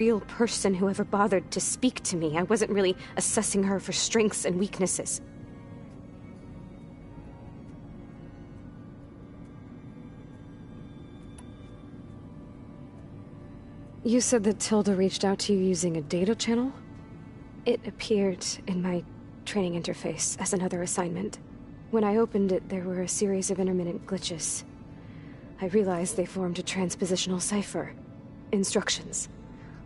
real person who ever bothered to speak to me. I wasn't really assessing her for strengths and weaknesses. You said that Tilda reached out to you using a data channel? It appeared in my training interface as another assignment. When I opened it, there were a series of intermittent glitches. I realized they formed a transpositional cipher. Instructions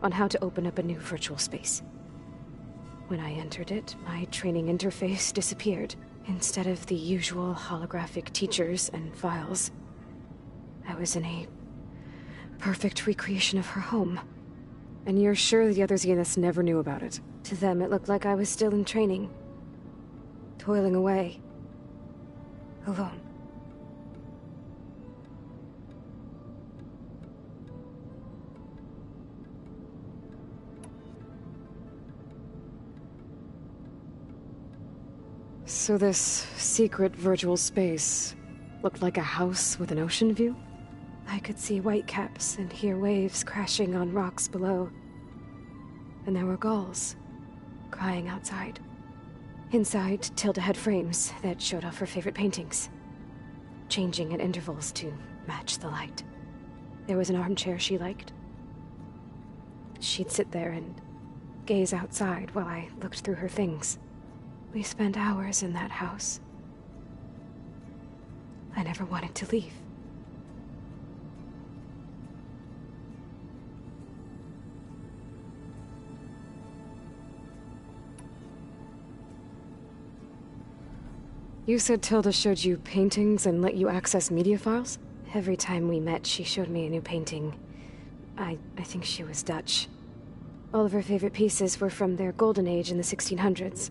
on how to open up a new virtual space. When I entered it, my training interface disappeared. Instead of the usual holographic teachers and files, I was in a perfect recreation of her home. And you're sure the other Zeniths never knew about it? To them, it looked like I was still in training. Toiling away. Alone. So this secret virtual space looked like a house with an ocean view? I could see whitecaps and hear waves crashing on rocks below. And there were gulls crying outside. Inside, Tilda had frames that showed off her favorite paintings, changing at intervals to match the light. There was an armchair she liked. She'd sit there and gaze outside while I looked through her things. We spent hours in that house. I never wanted to leave. You said Tilda showed you paintings and let you access media files? Every time we met, she showed me a new painting. I think she was Dutch. All of her favorite pieces were from their golden age in the 1600s.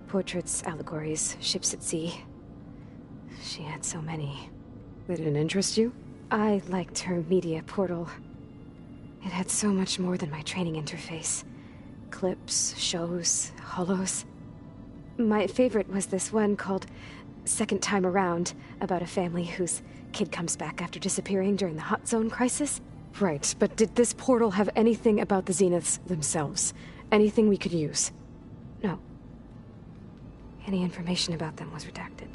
Portraits, allegories, ships at sea. She had so many. They didn't interest you? I liked her media portal. It had so much more than my training interface. Clips, shows, holos. My favorite was this one called Second Time Around, about a family whose kid comes back after disappearing during the Hot Zone crisis. Right, but did this portal have anything about the Zeniths themselves? Anything we could use? No. Any information about them was redacted.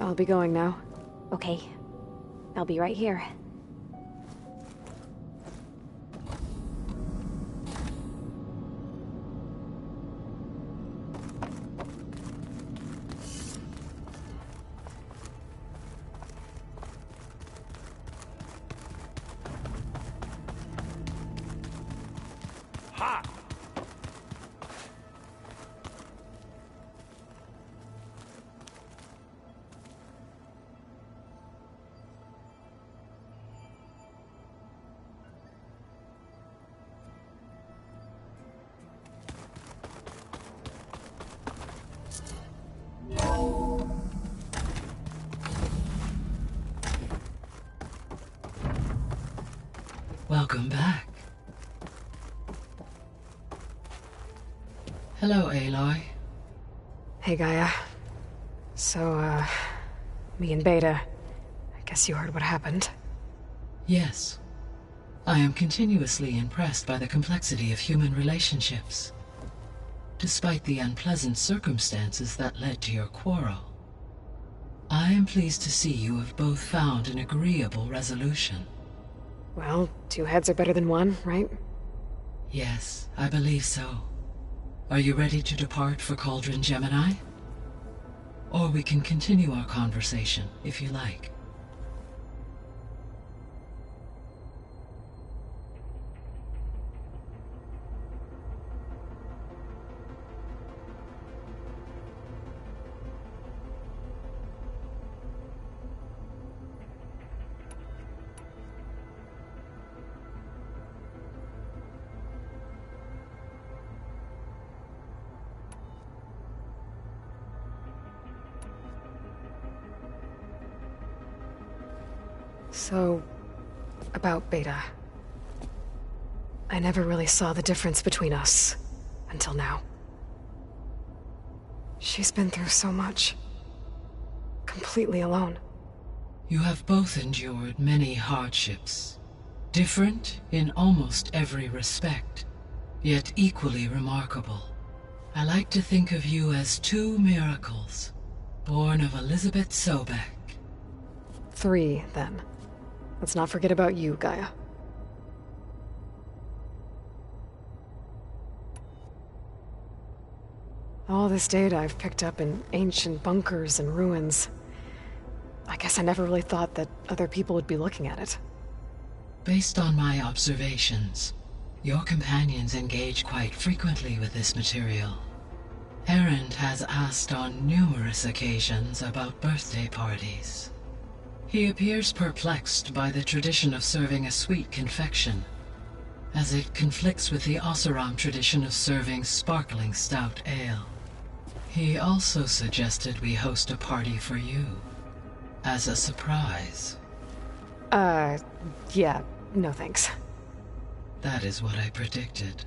I'll be going now. Okay. I'll be right here. Ha! Welcome back. Hello, Aloy. Hey, Gaia. So, me and Beta. I guess you heard what happened. Yes. I am continuously impressed by the complexity of human relationships. Despite the unpleasant circumstances that led to your quarrel, I am pleased to see you have both found an agreeable resolution. Well, two heads are better than one, right? Yes, I believe so. Are you ready to depart for Cauldron Gemini? Or we can continue our conversation, if you like. So, about Beta. I never really saw the difference between us until now. She's been through so much. Completely alone. You have both endured many hardships. Different in almost every respect, yet equally remarkable. I like to think of you as two miracles, born of Elizabeth Sobek. 3, then. Let's not forget about you, Gaia. All this data I've picked up in ancient bunkers and ruins. I guess I never really thought that other people would be looking at it. Based on my observations, your companions engage quite frequently with this material. Erend has asked on numerous occasions about birthday parties. He appears perplexed by the tradition of serving a sweet confection, as it conflicts with the Oseram tradition of serving sparkling stout ale. He also suggested we host a party for you, as a surprise. Yeah, no thanks. That is what I predicted.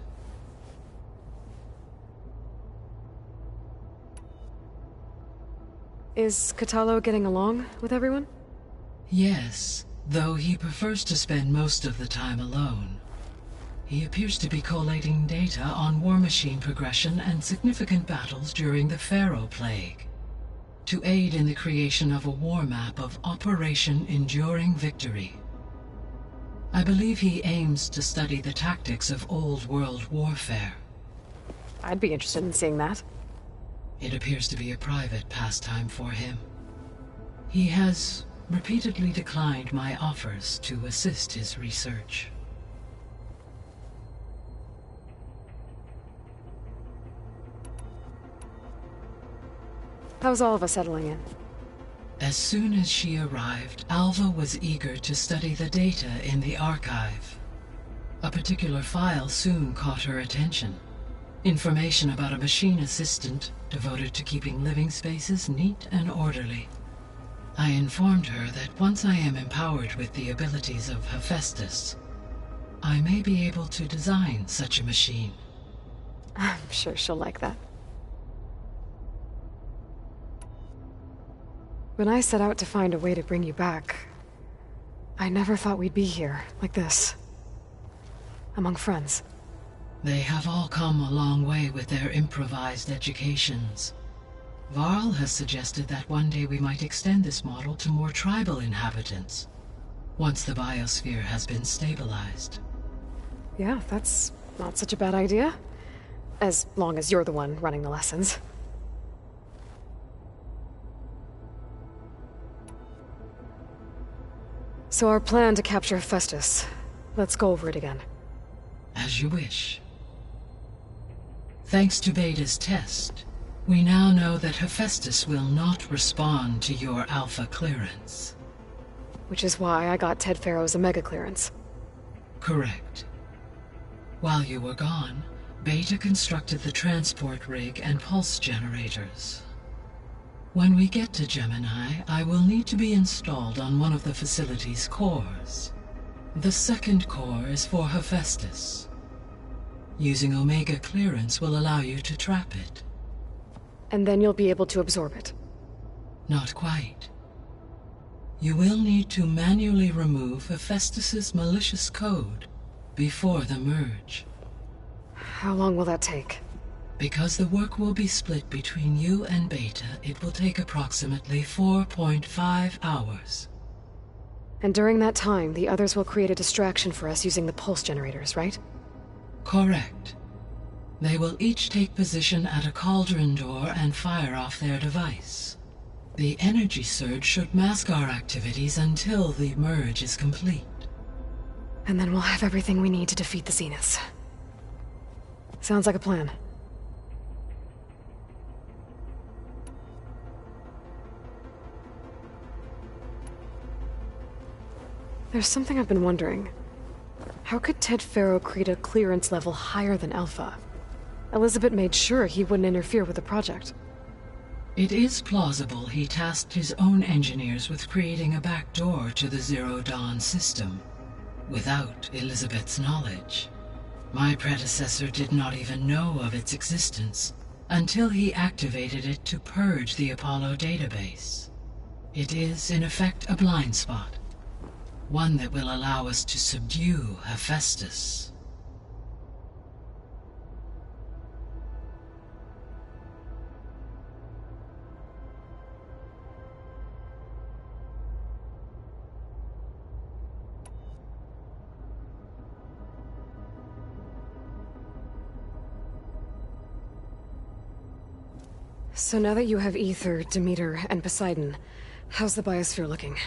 Is Katalo getting along with everyone? Yes, though he prefers to spend most of the time alone. He appears to be collating data on war machine progression and significant battles during the Pharaoh Plague, to aid in the creation of a war map of Operation Enduring Victory. I believe he aims to study the tactics of old world warfare. I'd be interested in seeing that. It appears to be a private pastime for him. He has repeatedly declined my offers to assist his research. How's all of us settling in? As soon as she arrived, Alva was eager to study the data in the archive. A particular file soon caught her attention. Information about a machine assistant devoted to keeping living spaces neat and orderly. I informed her that once I am empowered with the abilities of Hephaestus, I may be able to design such a machine. I'm sure she'll like that. When I set out to find a way to bring you back, I never thought we'd be here, like this. Among friends. They have all come a long way with their improvised educations. Varl has suggested that one day we might extend this model to more tribal inhabitants, once the biosphere has been stabilized. Yeah, that's not such a bad idea. As long as you're the one running the lessons. So our plan to capture Hephaestus. Let's go over it again. As you wish. Thanks to Beta's test, we now know that Hephaestus will not respond to your Alpha clearance. Which is why I got Ted Pharaoh's Omega clearance. Correct. While you were gone, Beta constructed the transport rig and pulse generators. When we get to Gemini, I will need to be installed on one of the facility's cores. The second core is for Hephaestus. Using Omega clearance will allow you to trap it. And then you'll be able to absorb it. Not quite. You will need to manually remove Hephaestus's malicious code before the merge. How long will that take? Because the work will be split between you and Beta, it will take approximately 4.5 hours. And during that time, the others will create a distraction for us using the pulse generators, right? Correct. They will each take position at a cauldron door and fire off their device. The energy surge should mask our activities until the merge is complete. And then we'll have everything we need to defeat the Zeniths. Sounds like a plan. There's something I've been wondering. How could Ted Pharaoh create a clearance level higher than Alpha? Elizabeth made sure he wouldn't interfere with the project. It is plausible he tasked his own engineers with creating a back door to the Zero Dawn system, without Elizabeth's knowledge. My predecessor did not even know of its existence until he activated it to purge the Apollo database. It is, in effect, a blind spot, one that will allow us to subdue Hephaestus. So now that you have Ether, Demeter, and Poseidon, how's the biosphere looking?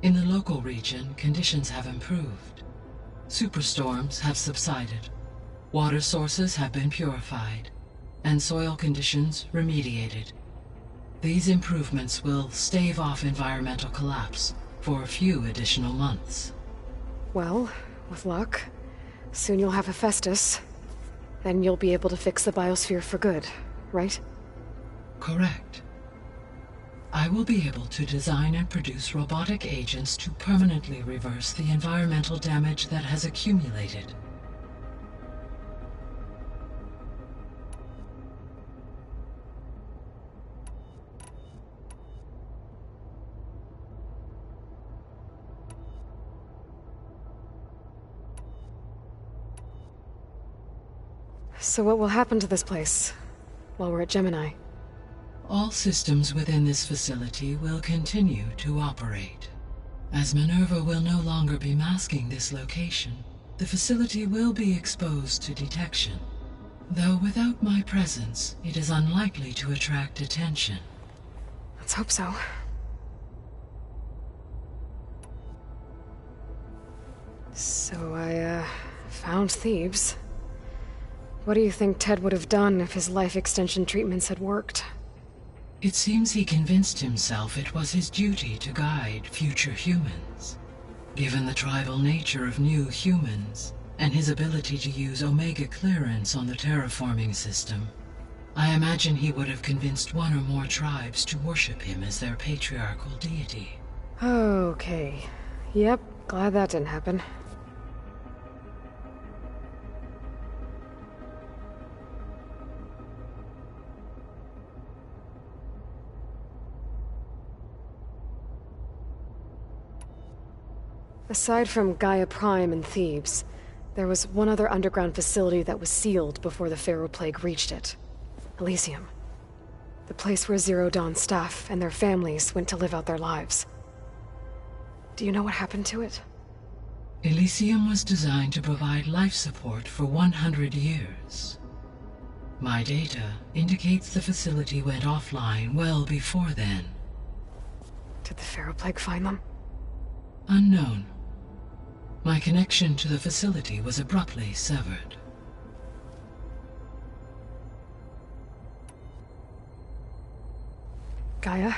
In the local region, conditions have improved. Superstorms have subsided, water sources have been purified, and soil conditions remediated. These improvements will stave off environmental collapse for a few additional months. Well, with luck, soon you'll have Hephaestus. Then you'll be able to fix the biosphere for good, right? Correct. I will be able to design and produce robotic agents to permanently reverse the environmental damage that has accumulated. So what will happen to this place while we're at Gemini? All systems within this facility will continue to operate. As Minerva will no longer be masking this location, the facility will be exposed to detection. Though without my presence, it is unlikely to attract attention. Let's hope so. So I, found Thebes. What do you think Ted would have done if his life extension treatments had worked? It seems he convinced himself it was his duty to guide future humans. Given the tribal nature of new humans, and his ability to use Omega clearance on the terraforming system, I imagine he would have convinced one or more tribes to worship him as their patriarchal deity. Okay. Yep, glad that didn't happen. Aside from Gaia Prime and Thebes, there was one other underground facility that was sealed before the Pharaoh Plague reached it. Elysium. The place where Zero Dawn staff and their families went to live out their lives. Do you know what happened to it? Elysium was designed to provide life support for 100 years. My data indicates the facility went offline well before then. Did the Pharaoh Plague find them? Unknown. My connection to the facility was abruptly severed. Gaia?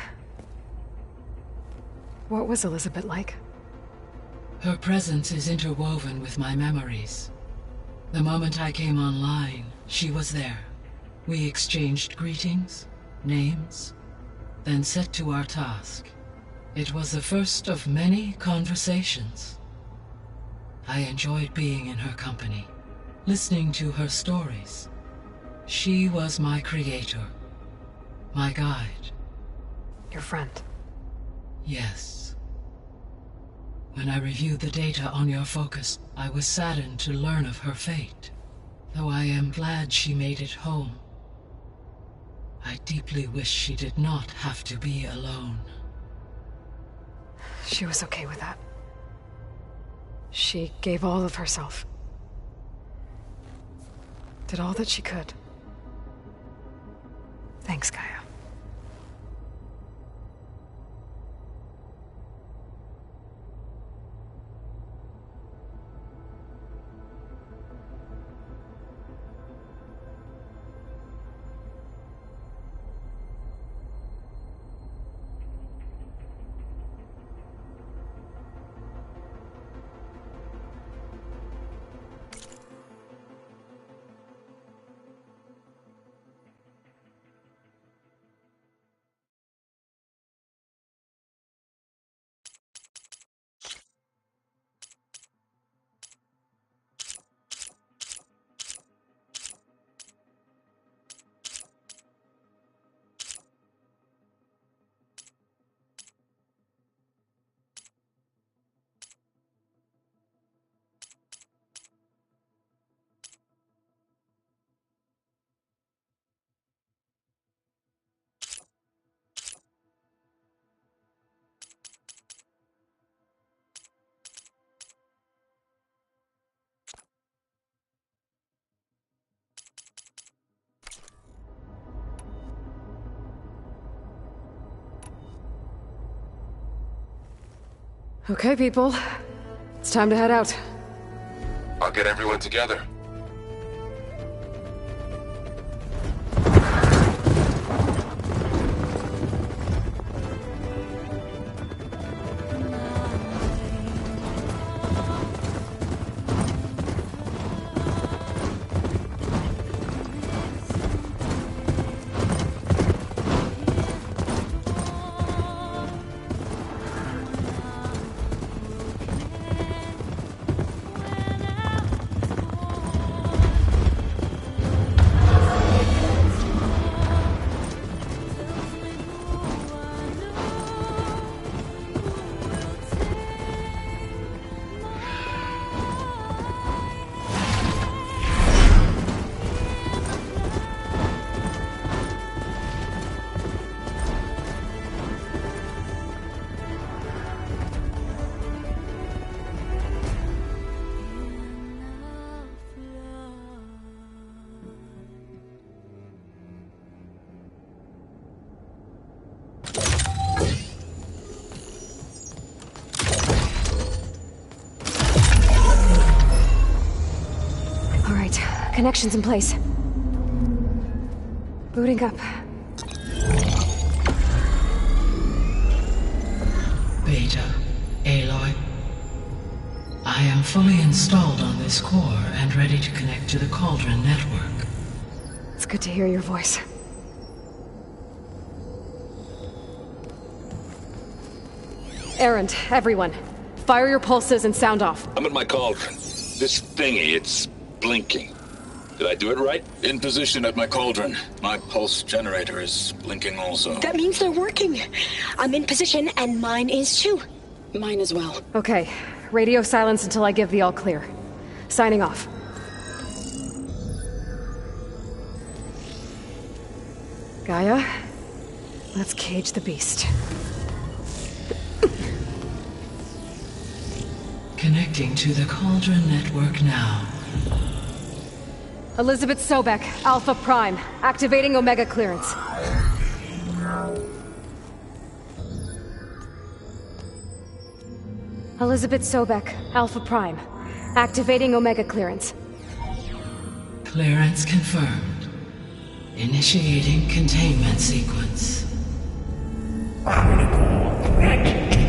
What was Elizabeth like? Her presence is interwoven with my memories. The moment I came online, she was there. We exchanged greetings, names, then set to our task. It was the first of many conversations. I enjoyed being in her company, listening to her stories. She was my creator, my guide. Your friend. Yes. When I reviewed the data on your focus, I was saddened to learn of her fate. Though I am glad she made it home. I deeply wish she did not have to be alone. She was okay with that. She gave all of herself. Did all that she could. Thanks, Gaia. Okay, people. It's time to head out. I'll get everyone together. Connections in place. Booting up. Beta, Aloy. I am fully installed on this core and ready to connect to the Cauldron network. It's good to hear your voice. Errand, everyone. Fire your pulses and sound off. I'm at my cauldron. This thingy, it's blinking. Did I do it right? In position at my cauldron. My pulse generator is blinking also. That means they're working. I'm in position, and mine is too. Mine as well. Okay. Radio silence until I give the all clear. Signing off. Gaia, let's cage the beast. Connecting to the Cauldron network now. Elizabeth Sobek, Alpha Prime, activating Omega clearance. Elizabeth Sobek, Alpha Prime, activating Omega clearance. Clearance confirmed. Initiating containment sequence. Critical threat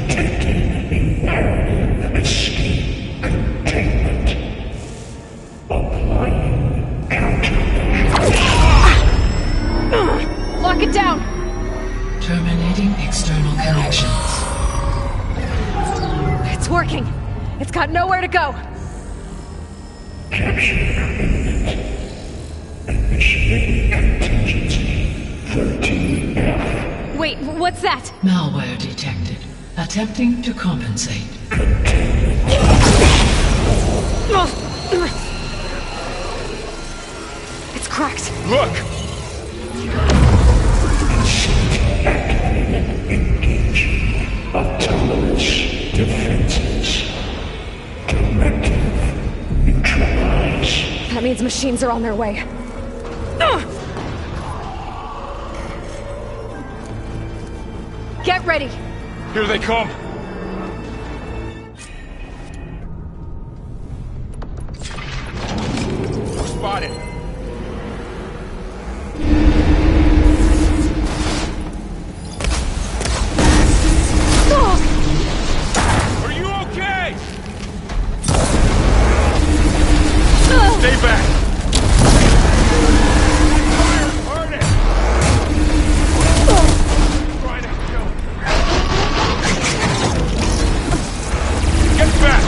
detected. Escape containment. Applying countermeasures. Lock it down! Terminating external connections. It's working! It's got nowhere to go! Capture imminent. Initiating contingency 13F. Wait, what's that? Malware detected. Attempting to compensate. It's cracked. Look! Engage autonomous defenses. Directive neutralize. That means machines are on their way. Get ready! Here they come! Spotted! Are you okay? Stay back! Fire! Burn it! Trying to kill him. Get back!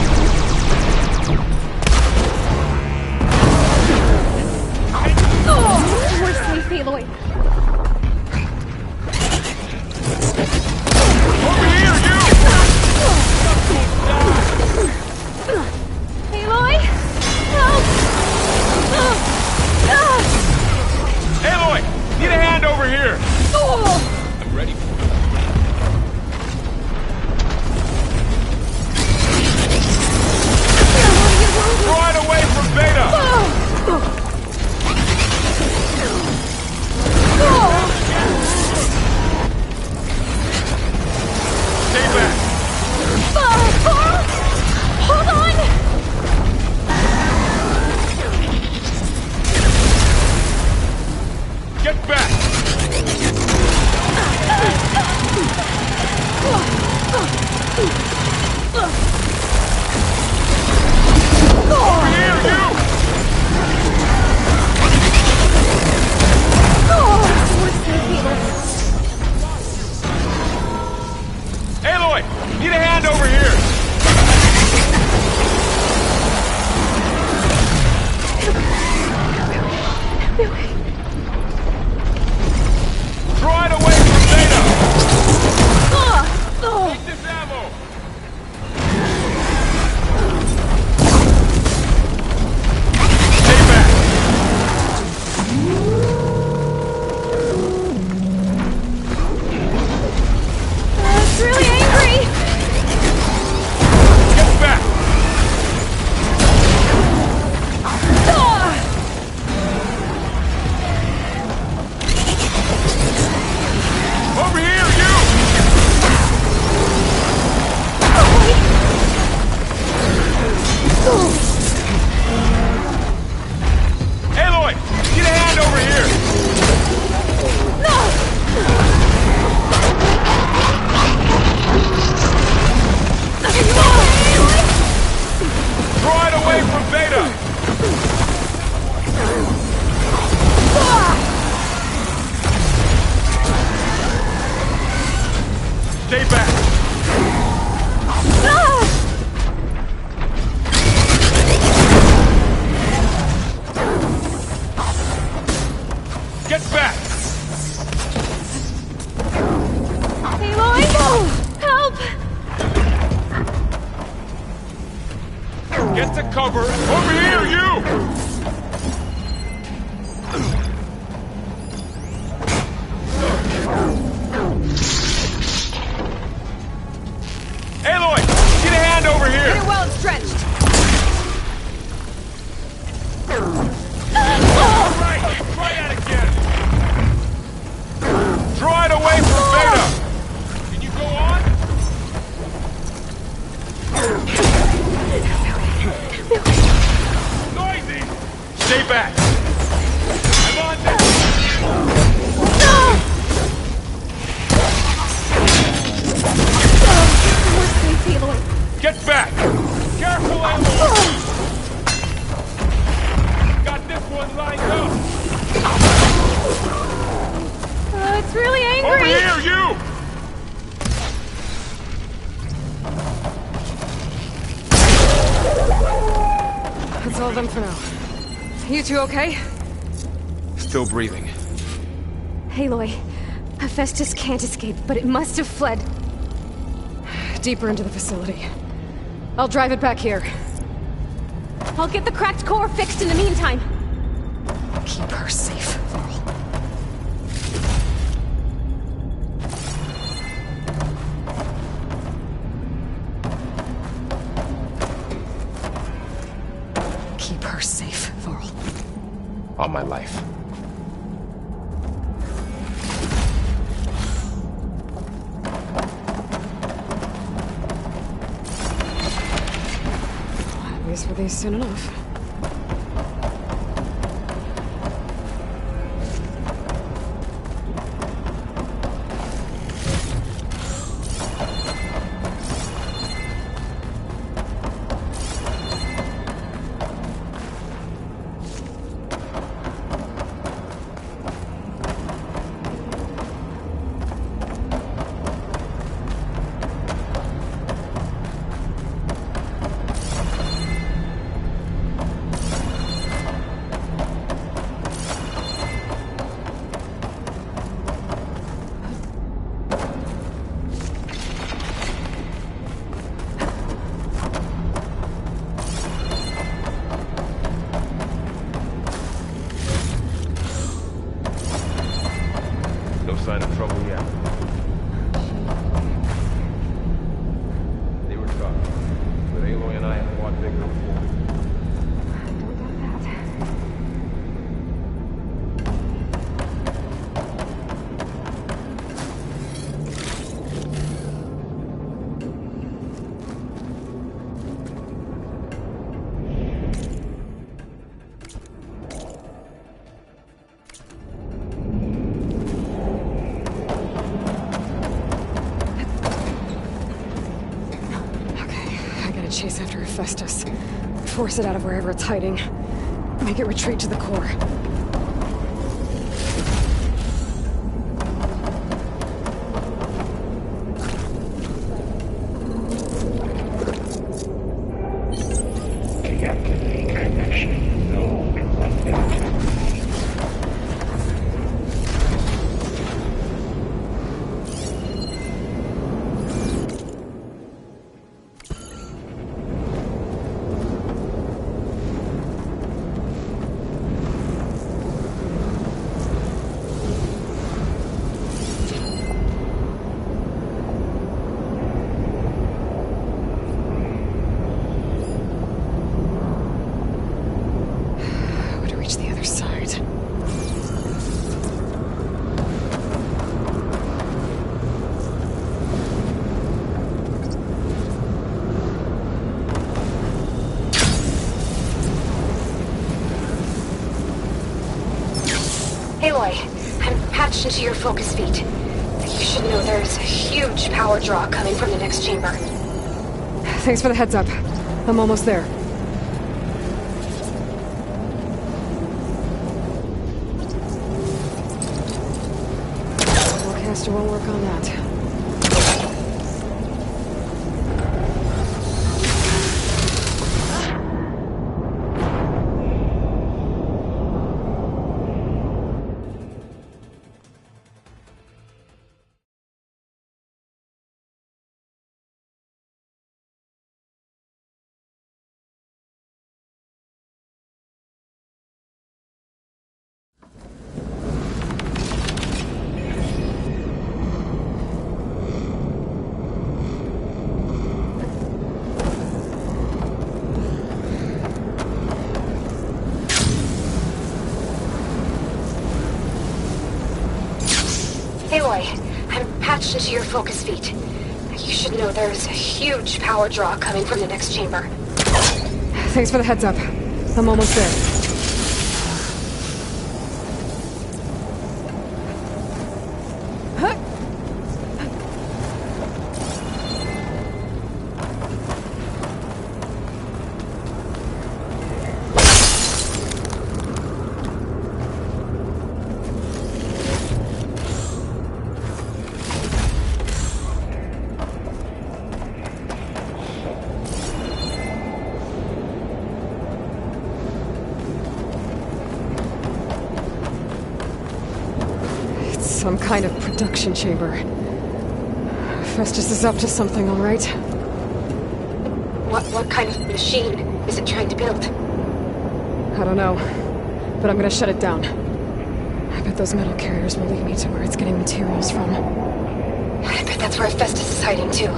We're safe, Aloy. Over here, you! Aloy? Help! Aloy! Need a hand over here! I'm ready for it. Right away from Beta! Alright, try that again! Draw it away from Beta! Can you go on? Noisy! Stay back! I'm on this! We're safe, Aloy. Get back! Careful, Aloy! Got this one lined up! It's really angry! Over here, you! That's all of them for now. You two okay? Still breathing. Aloy, Hephaestus can't escape, but it must have fled deeper into the facility. I'll drive it back here. I'll get the cracked core fixed in the meantime. Keep her safe, Varl. Keep her safe, Varl. All my life. At least for these soon enough. No sign of trouble yet. They were tough, but Aloy and I have fought bigger before. Don't doubt that. Chase after Hephaestus. Force it out of wherever it's hiding. Make it retreat to the core. Deactivate connection. Node unactivated. Aloy, I'm patched into your focus feed. You should know there's a huge power draw coming from the next chamber. Thanks for the heads up. I'm almost there. Caster won't work on that. Aloy, I'm patched into your focus feed. You should know there's a huge power draw coming from the next chamber. Thanks for the heads up. I'm almost there. Some kind of production chamber. Festus is up to something, all right? What kind of machine is it trying to build? I don't know, but I'm gonna shut it down. I bet those metal carriers will lead me to where it's getting materials from. I bet that's where Festus is hiding too.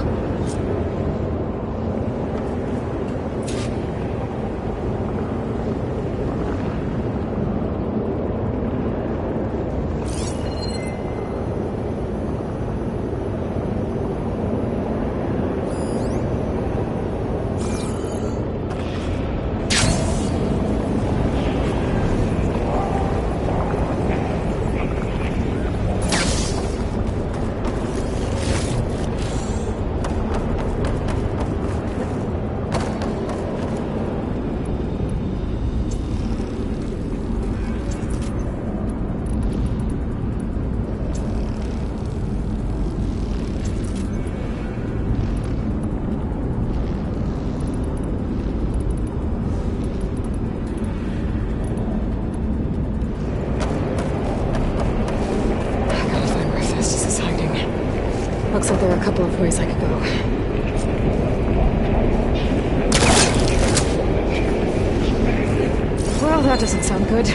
Looks like there are a couple of ways I could go. Well, that doesn't sound good.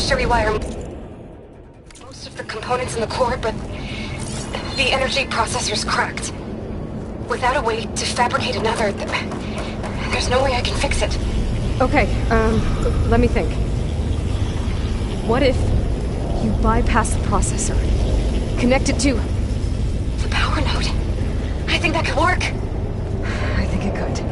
To rewire most of the components in the core, but the energy processor's cracked. Without a way to fabricate another, there's no way I can fix it. Okay, let me think. What if you bypass the processor? Connect it to the power node? I think that could work. I think it could.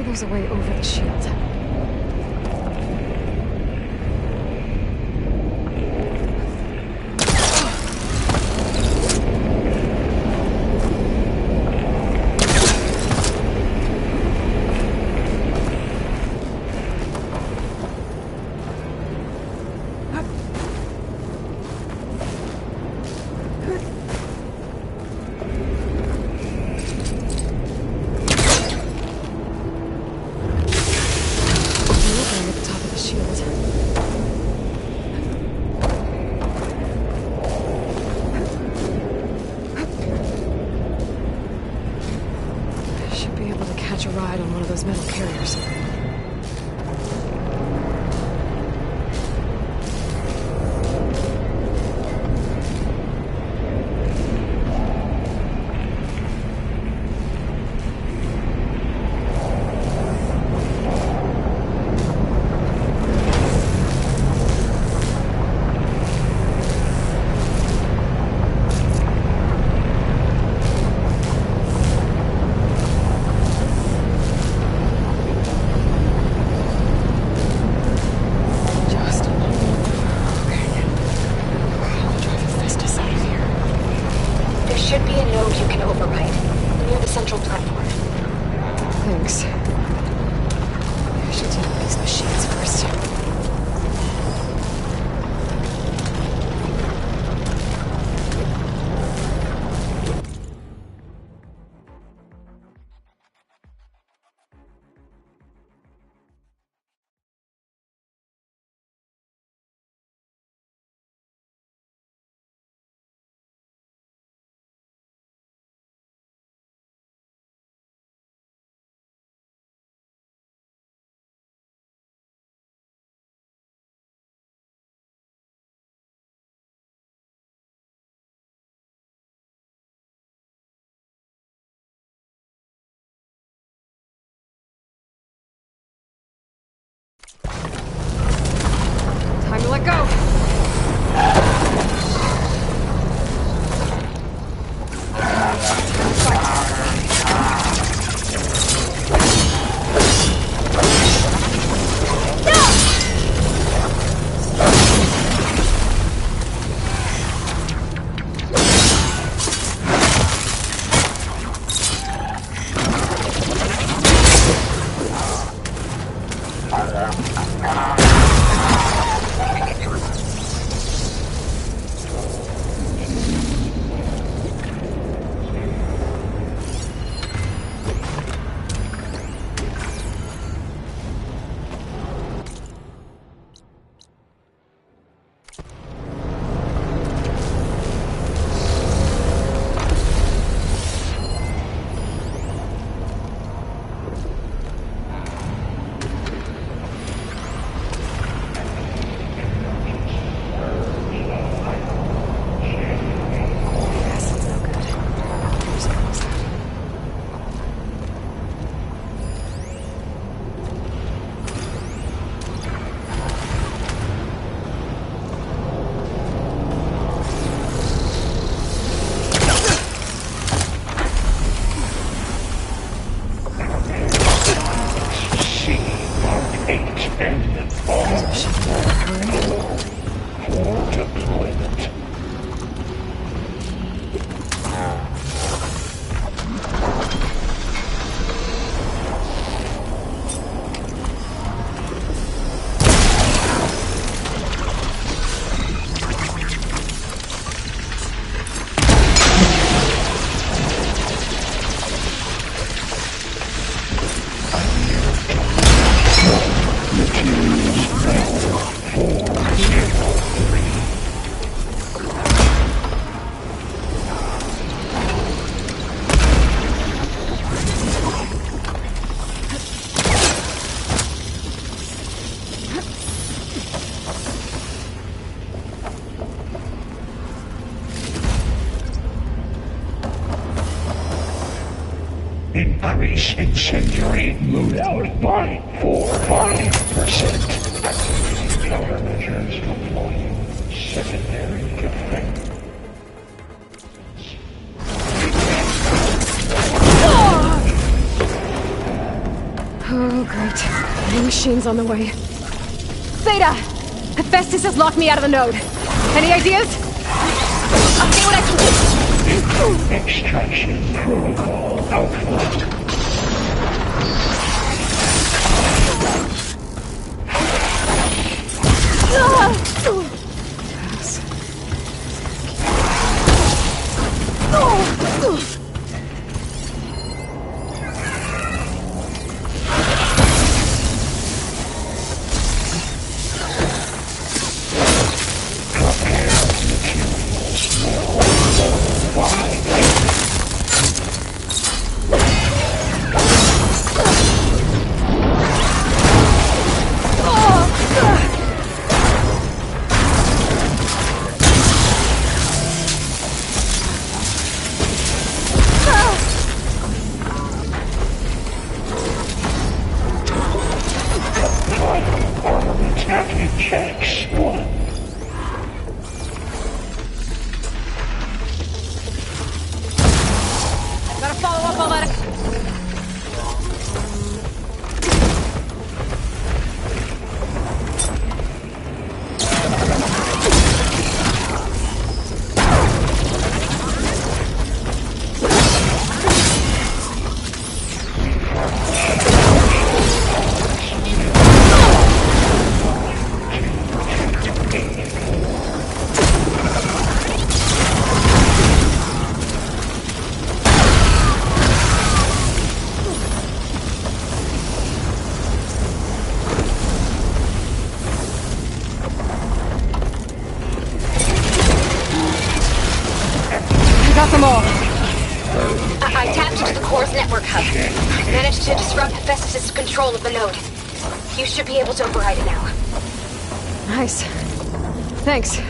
There's a way over the shield. Catch a ride on one of those metal carriers. Increase incendiary loadout by 5%. Countermeasures deploying secondary defense. Oh, great. New machines on the way. Theta! Hephaestus has locked me out of the node. Any ideas? I'll see what I can do. Extraction protocol output. Checks. Gotta follow up all that. Got them all. I tapped into the core's network hub. Managed to disrupt Hephaestus' control of the node. You should be able to override it now. Nice. Thanks.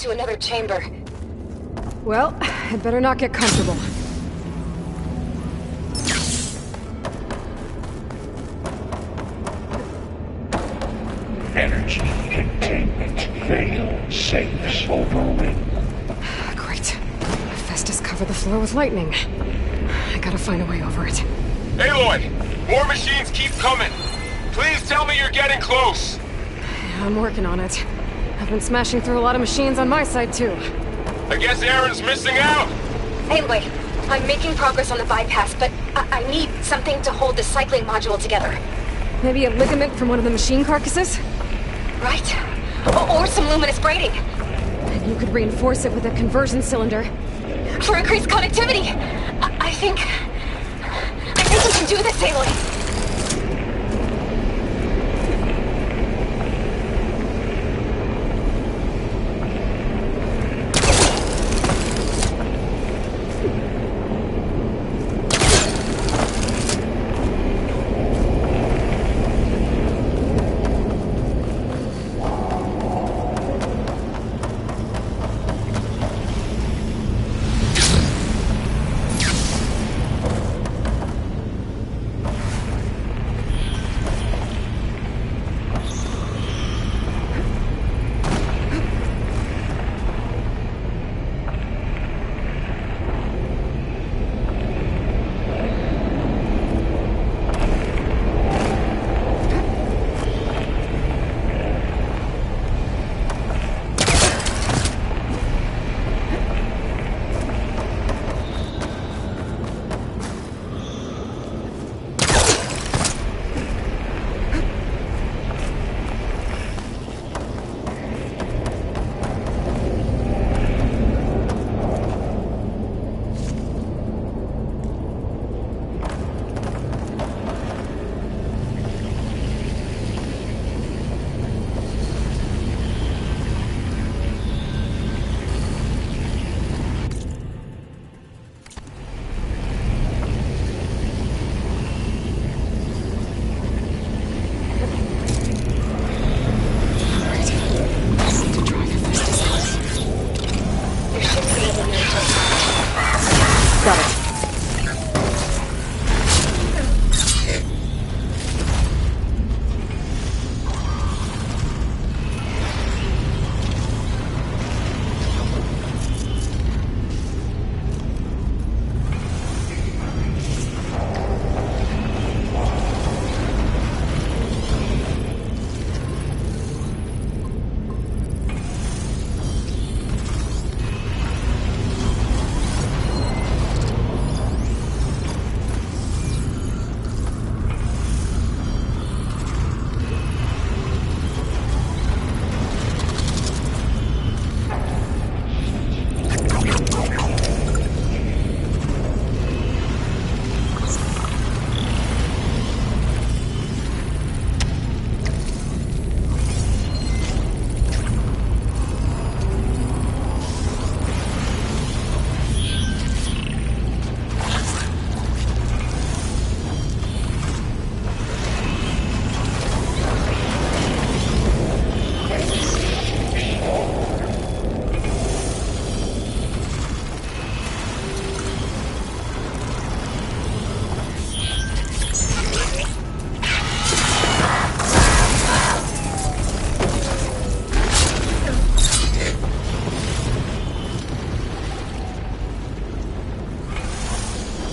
to another chamber. Well, I'd better not get comfortable. Energy containment failed. Safes overrun. Great. Festus covered the floor with lightning. I gotta find a way over it. Aloy! More machines keep coming! Please tell me you're getting close! Yeah, I'm working on it. I've been smashing through a lot of machines on my side, too. I guess Aaron's missing out! Anyway, I'm making progress on the bypass, but I need something to hold the cycling module together. Maybe a ligament from one of the machine carcasses? Right? Or some luminous braiding. And you could reinforce it with a conversion cylinder. For increased connectivity! I think we can do this, Aloy!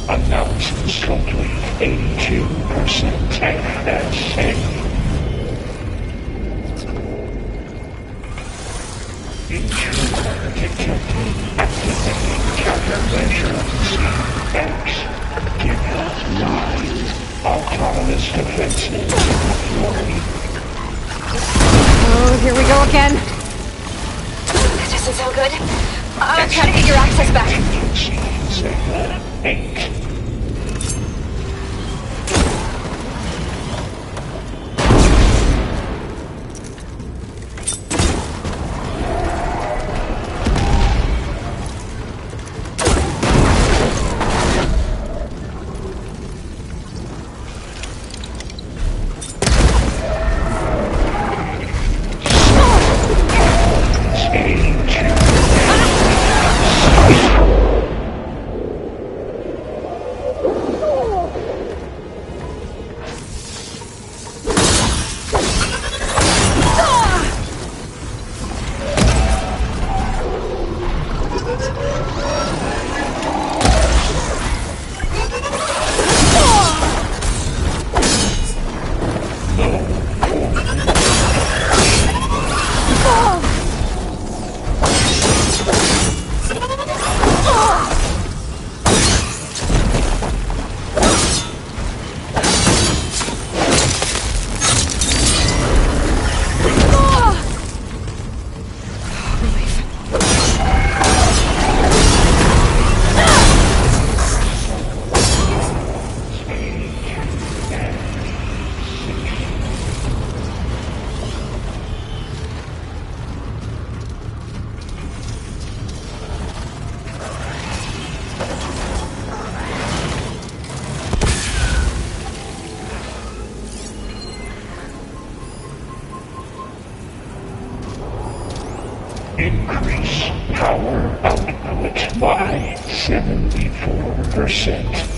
Announcements complete. 82% FSA. Intruder detected. Activating countermeasures. X. Give us 9. Autonomous defenses. Oh, here we go again. That doesn't sound good. I'll try to get your access back. Contingency. 7. 8. Stage increase power output by 74%.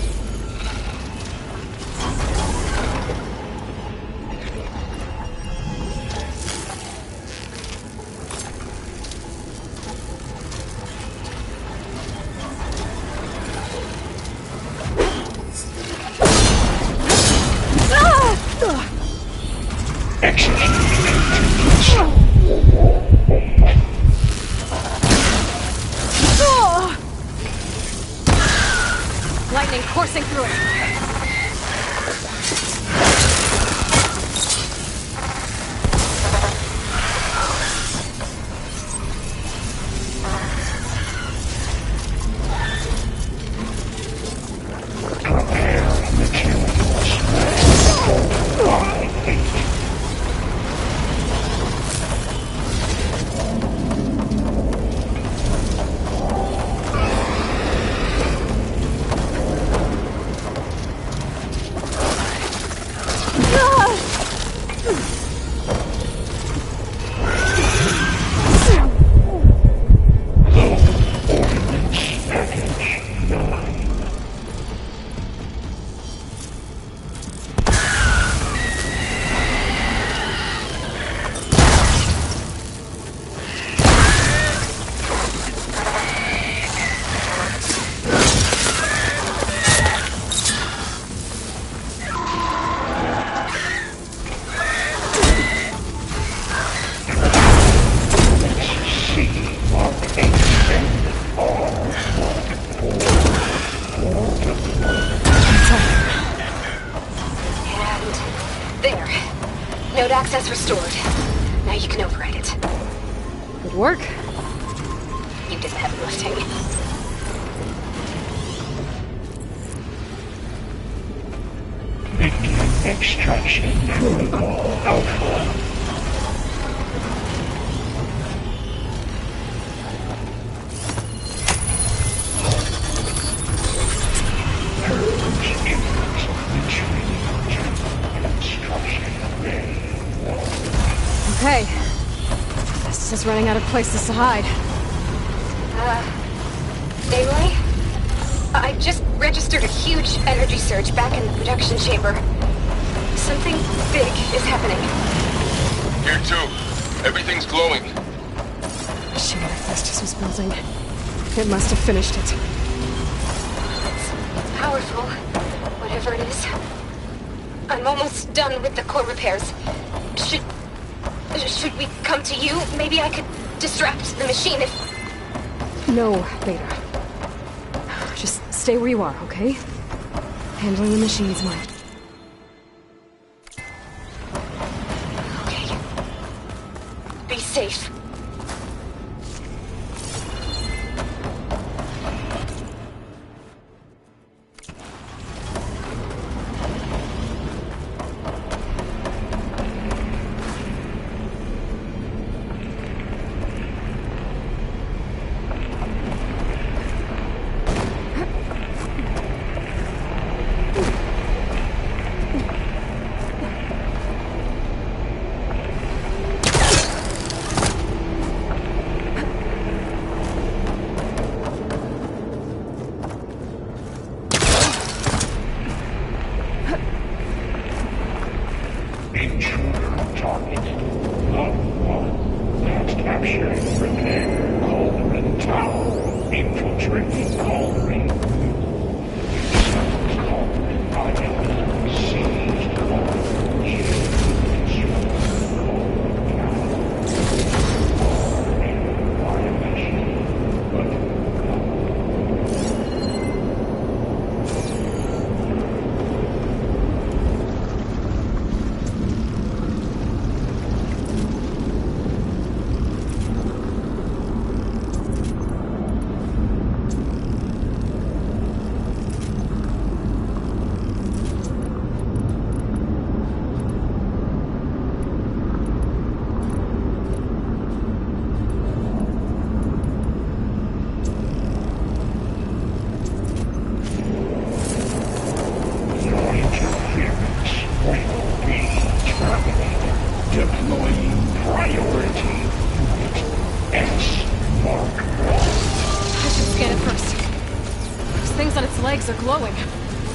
Lightning coursing through it. There. Node access restored. Now you can override it. Good work. You did the heavy lifting. Begin extraction protocol Alpha. Okay. This is running out of places to hide. Aloy? I just registered a huge energy surge back in the production chamber. Something big is happening. Here too. Everything's glowing. The shit Hephaestus was building. It must have finished it. It's powerful, whatever it is. I'm almost done with the core repairs. Should we come to you? Maybe I could distract the machine if... No, Beta. Just stay where you are, okay? Handling the machine's mine. Okay. Be safe. I should scan it first. Those things on its legs are glowing.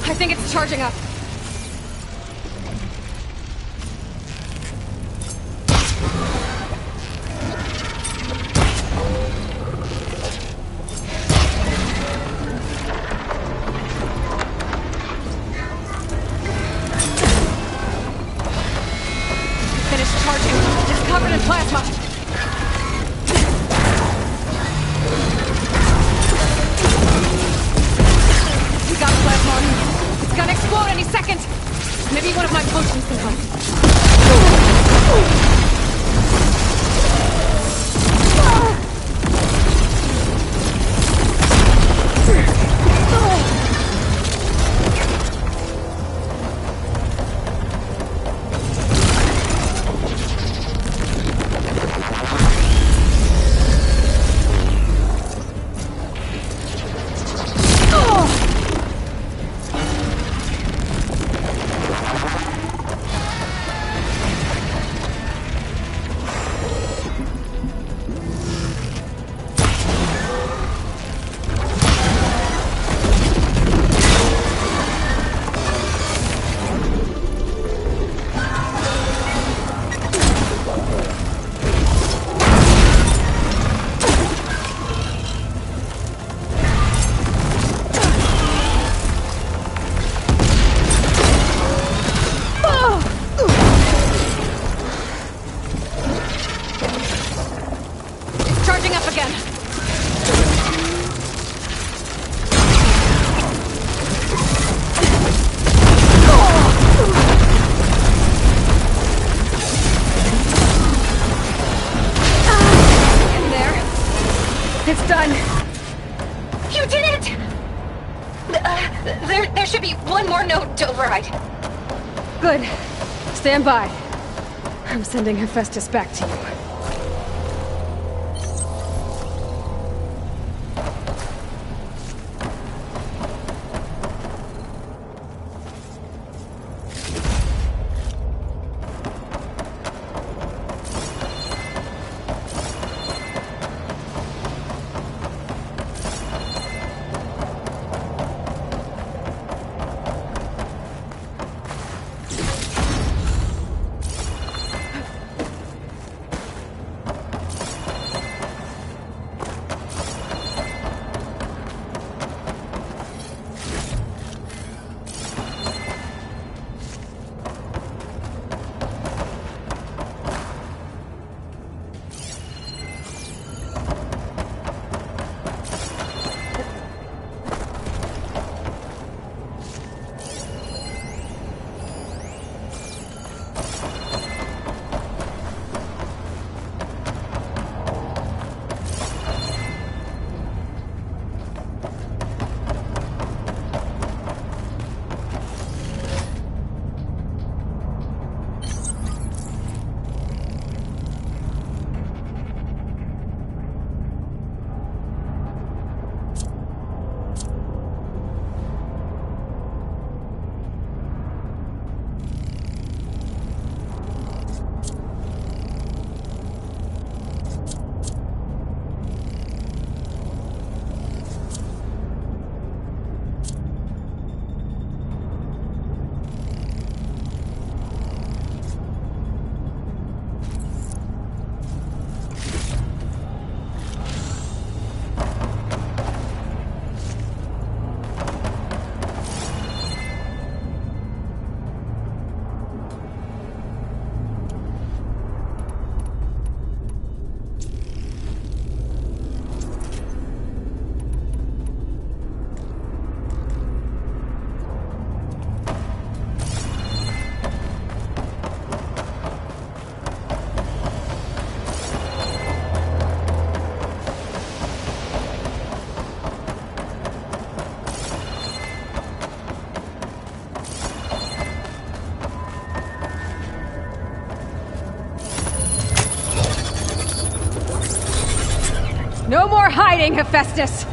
I think it's charging up. Finished charging. It's covered in plasma. We got plasma on him. It's gonna explode any second. Maybe one of my potions can help. Charging up again. In there. It's done. You did it! There should be one more node to override. Good. Stand by. I'm sending Hephaestus back to you. No more hiding, Hephaestus!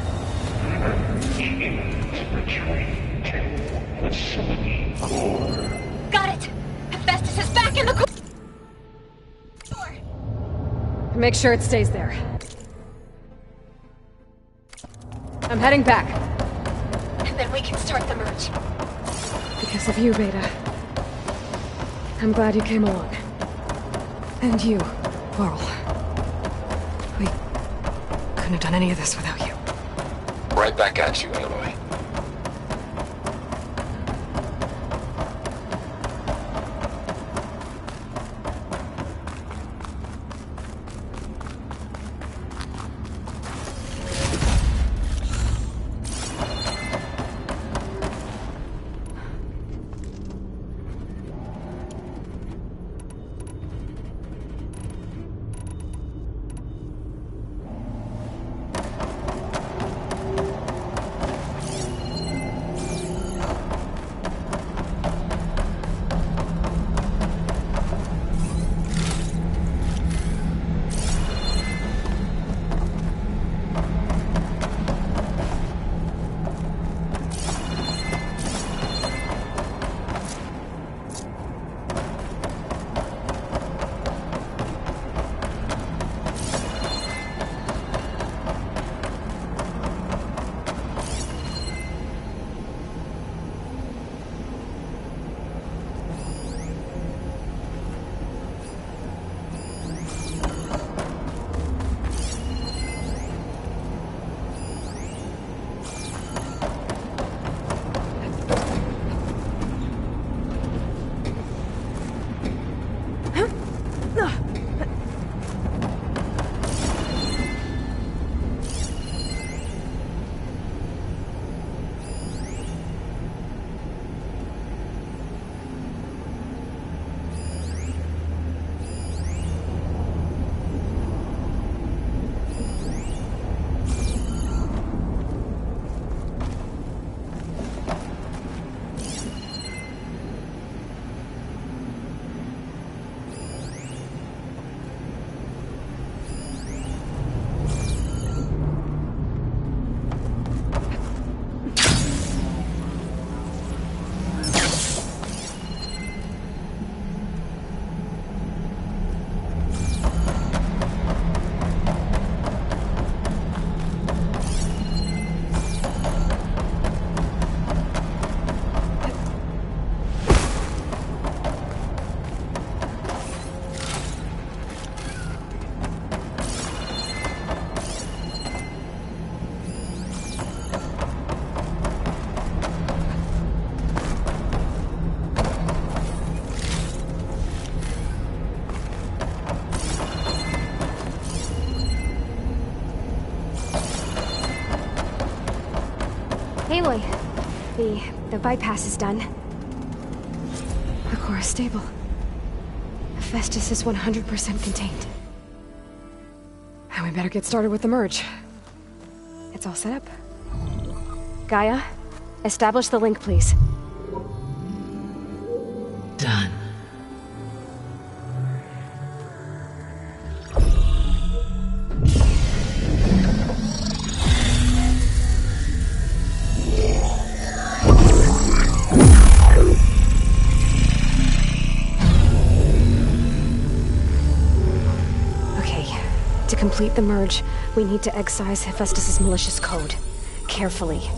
Got it! Hephaestus is back in the core! Make sure it stays there. I'm heading back. And then we can start the merge. Because of you, Beta. I'm glad you came along. And you, Laurel. We couldn't have done any of this without you. Right back at you, Aloy. Aloy, the bypass is done. The core is stable. Hephaestus is 100% contained. And we better get started with the merge. It's all set up. Gaia, establish the link, please. Done. To complete the merge, we need to excise Hephaestus' malicious code. Carefully.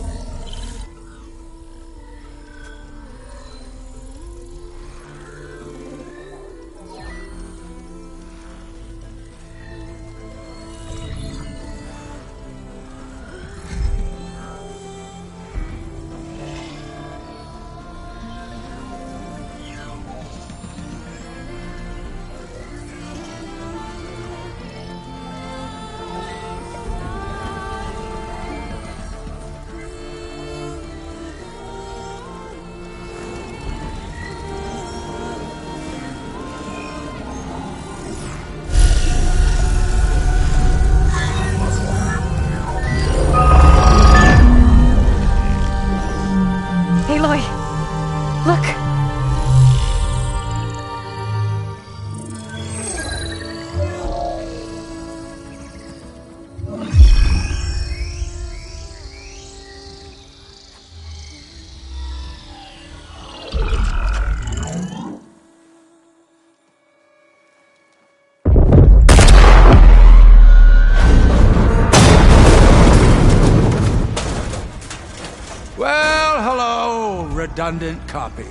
redundant copy.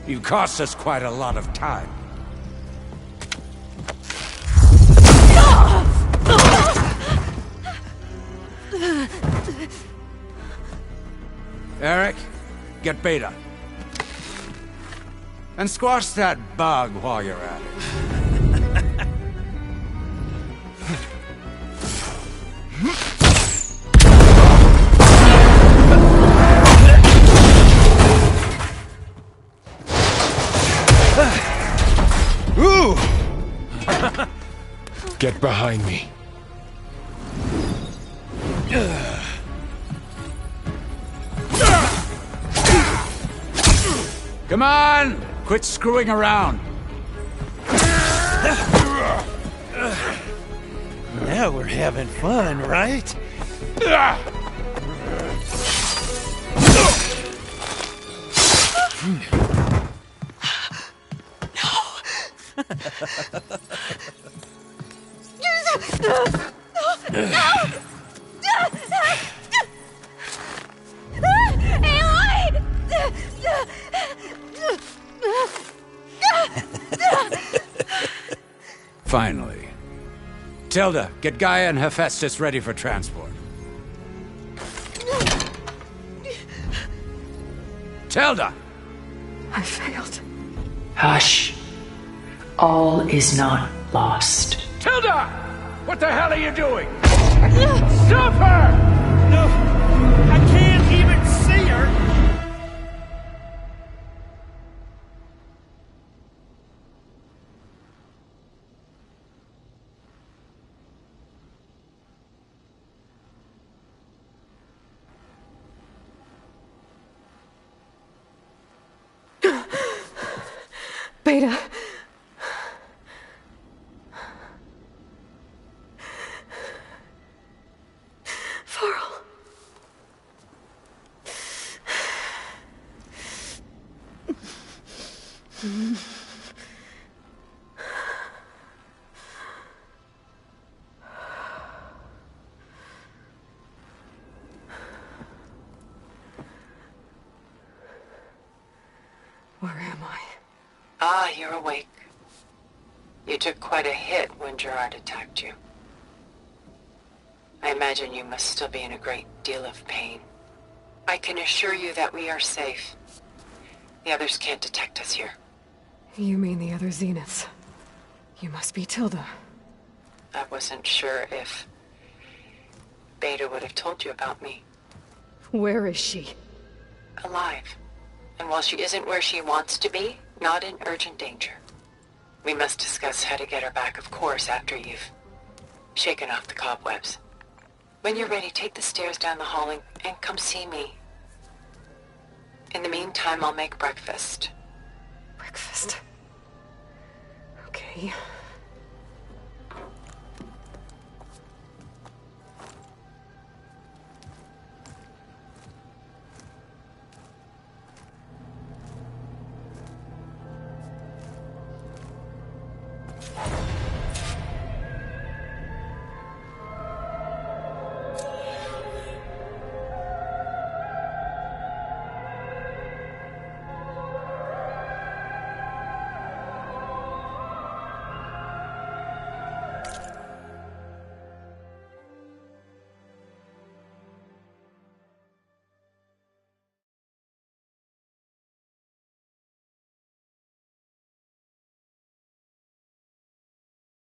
You cost us quite a lot of time. Eric, get Beta. And squash that bug while you're at it. Ooh! Get behind me. Come on! Quit screwing around. Now we're having fun, right? Finally. Tilda, get Gaia and Hephaestus ready for transport. Tilda! I failed. Hush. All is not lost. Tilda! What the hell are you doing? Stop her! No, I can't even see her. Beta. Farrell. Where am I? Ah, you're awake. You took quite a hit when Gerard attacked you. I imagine you must still be in a great deal of pain. I can assure you that we are safe. The others can't detect us here. You mean the other Zeniths? You must be Tilda. I wasn't sure if Beta would have told you about me. Where is she? Alive. And while she isn't where she wants to be, not in urgent danger. We must discuss how to get her back, of course, after you've shaken off the cobwebs. When you're ready, take the stairs down the hall and come see me. In the meantime, I'll make breakfast. Breakfast. Okay.